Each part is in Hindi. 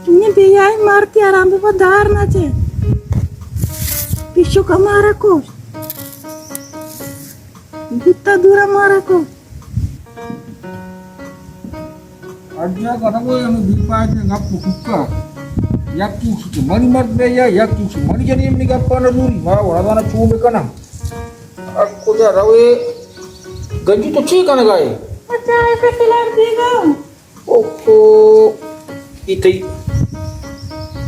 Ini biaya marti aram badar nace. Pisau kamar aku. Gutta dura marako. Aja katamu yang dipakai ngapu kuka. Yakin sih mani marbeya yakin sih mani jadi ini kapan dulu. Mara orang mana cuma kana. Aku dah rawe gaji tu cik kana gay. Macam apa kelar diga? Oh, itu.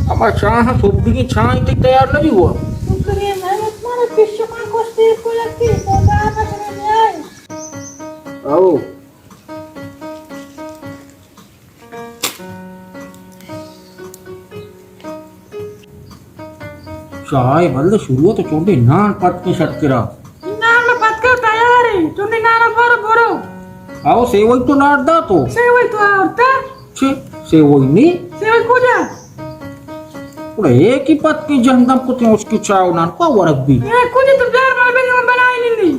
Ama cah sobri cah itu tayar lagi huआ. Mungkin mana mana pisau kan kosti kulaki. Boda apa sebenarnya? आओ चाय बल्ले शुरू तो चोंडी नान पट के शट करा Nama patkal tayari. Cuma nana baru. आओ सेवई तो नाट दा तो Sewa itu auta. छे सेवई नी Sewa kuda. उड़े एक ही पत की जहन्नम को ते उसकी चाव नान को वरक भी Ya kuda tu biar malam ini membanain ini.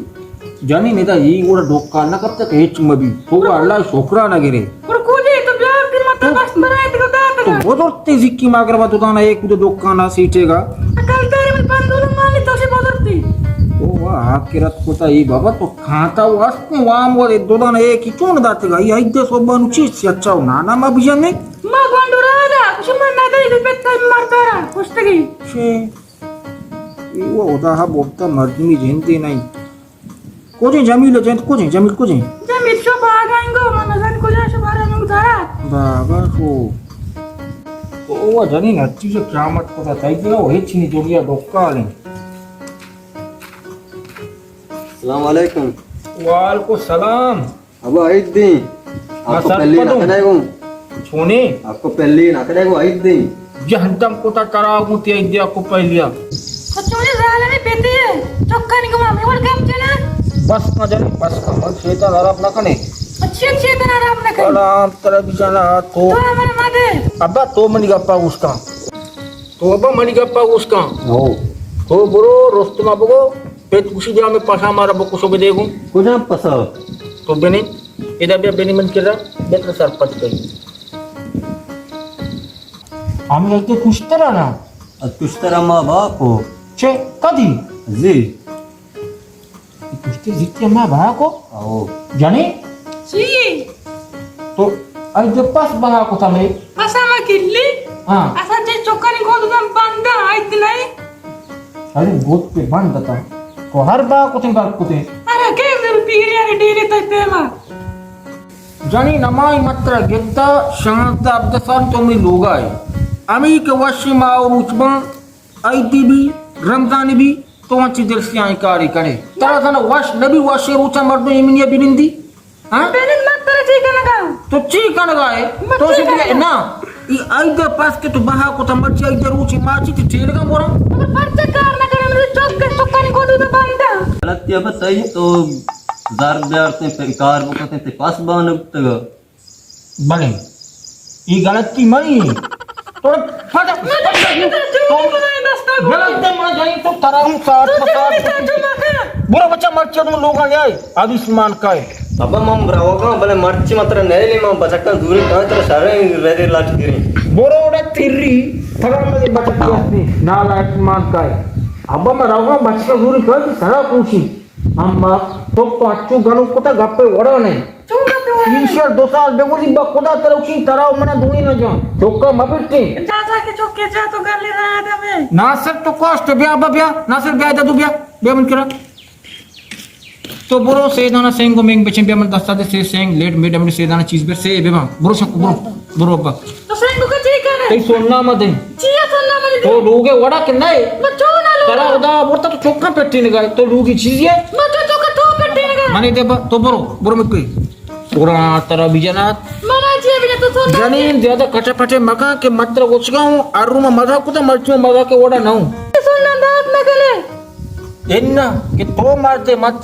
जानी नेता ये उड़ा डोका ना कब तक हेच मबी तो अल्लाह शोकरा ना गिरे Kalau kuda itu biar kin mata bas berai itu dah तो dah. बहुत और तेजी की मागर बात उताना एक उधर डोका ना सीटेगा Akal tari में pandulu mali tu si bodorti. तो वाह आखिरत को ता ये बाबा तो खाता वास में वाम वाले दो दाना एक ही क्यों ना दाते गा ये इधर सोबा नुची से अच्छा हो नाना मा बिजन में Ma gondura ada. Cuma nada itu betta martara. Kustagi. छे ये वो उदा हा बोलता मर्द में जनते नहीं कोजे जमील जंत कोजे जमील कोजे Jamit coba aganggo mana kan kuda sebara mengutara. बाबा को तो वो जानी नच्ची से क्यामत को ता ताई दिया वो हेच नहीं जोड़िया डोका ले अस्सलामुअलैकुम वालेकुम सलाम अब आइद दी आपको सर पहले पढ़ो। ना करेगो छोने आपको पहले ना करेगो आइद दी जहन्नम को ता कराऊ ते दिया को पहलिया Kecuali zalan ini beti ya. Cokkan ni kemana? Iwan kam cina. बस ना जाने बस का और शेता आराम ना कने Cik tanah ram nak. आराम तरह बिचाना तो Tu mana made? अब्बा तो मनी गप्पा उसका तो अब्बा मनी गप्पा उसका ओ तो बोलो रोस्तमा बगो पेट कुछ दिया में पासा मारा बको सोबे देखूं कुछ आप पसा तो बेने इधर भी बेनी मन कर रहा बेटर सर पट गई हम एक के कुछ तरह ना तुझ तरह माँ बाप हो छे कदी जी कुछ के जिक्के मां भा को आओ जाने Si. तो आई जो पास बहा को था मैं Masa makili? हां Asal je cokkan ni kau tu kan banda. Ait nai. अरे गोद पे बांध देता को हर बा को थे बात को थे Ada ke zil pihiri ada diri tu tema. जानी नमाई मात्रा गिद्दा शांत अब्दसान तो मैं लोग आए अमी के वशिमा और उचबा आईटीबी रमजानी भी तो अच्छी दिल से आई कारी करे तरह था ना वश नबी वशे रुचा मर्दों इमिनिया बिनिंदी हाँ Benin mata cik kan kau. तो चीक कन गाए तो सिर्फ ना ये आइडर पास के तो बहा को तो मर्ची आइडर रुचि माची तो चेल का बोरा Apa parca karena kan cokkan ni kau tu kan banda. गलत क्या बताइए तो जार ब्यार से कार वो कहते थे पास बान अब तक बने ये गलत की मनी तो फटा तो गलत दे मां जाई तो तराहू साथ बुरा बच्चा मर्ची तुम लोग आ जाए आयुष्मान का है अब मम रावगा भले मर्ची मात्र नहीं ली मम बचका दूरी कहाँ तरह सारे रेरे लाट गिरी बोरोड़ा तिर्री थरा में बचती हस्ती नाल आयुष्मान का है अब मैं रावगा बचका दूरी कर सारा पूछी अम्मा तो अच्छू गनु को ता गप्पे वड़ा नहीं Cuma tu. ईश्वर दो साल बेगुली बखुदा तरह की तरह मना दूनी न जा चौका मबिटी Caca ke cokke jatuh kali ada me. नासर तो कॉस्ट ब्या ब्या नासर ब्या दू ब्या मन करा तो बुरो से दाना सेंग को मेंग बचे ब्या मन दस्ता दे से सेंग लेट मिड मिड से दाना चीज बे से बेमा बुरो सक बुरो बा Tu sering buka cik kan? तई सोना मत दे Cia tu nama ni. तो लोगे वड़ा के नहीं Macam mana lu? तरा उदा बोलता तो चौका पेटी ने गाय तो लोगी चीज ये Macam tu ketua peti ni kan? माने दे बा तो बुरो मत कोई पूरा तरह बिजनात Mana cia bila tu tu? जानी ज्यादा कटे पटे मका के मात्र उचगाऊं आरू में मजा को तो मर्चू मगा के वड़ा ना हूं Sunnah dah nak kali. एन्ना कि तो मारते मत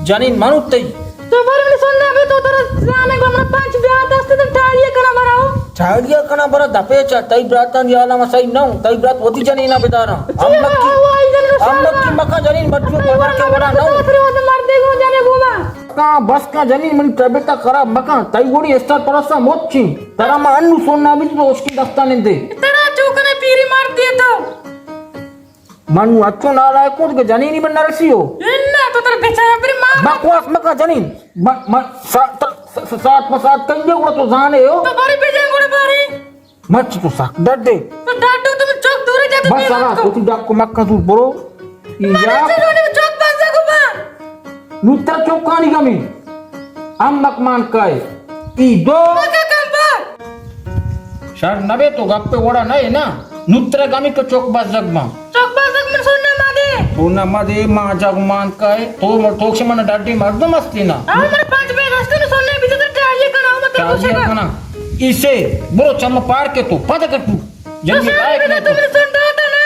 जानी मानु तई Tu baru ni sunnah be tu terus sana gua mana panch dia atas tu tali kena marau. चाडिया कना बरा दपेचा तई ब्रातन याला मसाई नौ तई ब्रात होती जानी ना बेदारा Hawa idan अम्मक की मका जानी मर्चू मगा के वड़ा नौ Terus ada marde gua jane gua. बस का जमीन मनी तबियता खराब मका तई गोड़ी स्टार परसा मोची तरा मा अन्नु सोना भी तो उसकी दस्ताने दे तेरा चौकने पीरी मार दिए तो मनु अच्छो नाला है कौन के जनी नहीं बनना रसी हो इन्ना तो तेरे बेचारा फिर मार बकवास मका जनी साथ मसात कहीं दे तो जाने हो तो बारी बेजे गोड़े बारी मच तो साक डर दे तो डाटो तुम चौक दूर जाते बस आला तो ती डाक को मक्का तू बोलो या चलो चौक पास जागो बा नुत्ता चौकानी गमी हम मकमान काय ई दो का काम बा सर नबे तो गप्पे ओड़ा नहीं ना नुत्रा गमी को चौक बस जगमा चौक पास जग में सोना मादे तो न मदे मा जगमान काय तो ठोक से मन डाडी मर्द मस्ती ना आओ मेरे 5 बजे रास्ते में सोने भी तो टालिए कना मत पूछेगा खाना इसे बोलो चल पार के तू पता कर तू जल्दी आए तो तुमने सुनता था ना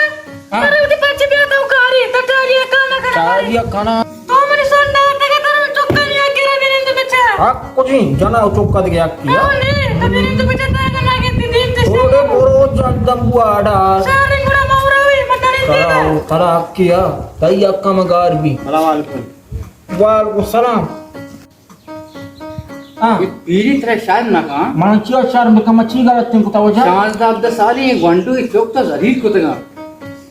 अरे उठी 5 बजे आता हूं कारी तो टालिए कना कना चालिया खाना तो मैंने सुनता था कि तेरा चौका नहीं आके रे बिन तो बच्चा हक कुछ नहीं जना चौका दे गया किया आओ ने तो बिन तो बच्चा था ना के दिन ते थोड़े बोरो जंदम बुआड़ा सारे गुड़ा मावरा हुई मत नहीं देगा तरा किया तई अक्का मगार भी वालेकुम वालेकुम सलाम पीरी तरह शायद ना कहा मांचिया चार में कमची गलत तुमको तवजा शांत आप द साली घंटू की चौक तो जरीर को तगा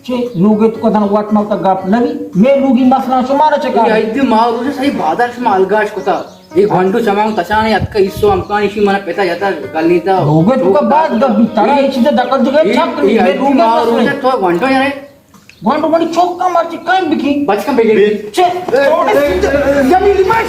चे लोगे तो कदन वाट माल तक गाप लगी मैं लोगी मसला सुमारा चका ये इद्दी मारू से सही बादर से मालगाश को था ये घंटू चमांग तचाने अक्का हिस्सो हमका इसी मना पेता जाता कलनीता लोगे तो का बात गब तारा एक चीज दकल जगह छाप ये मैं इद्दी लोगे मारू से तो घंटो यार घंटो बड़ी चौक का मारची काई बिकी बच का बेगे चे जमीन मार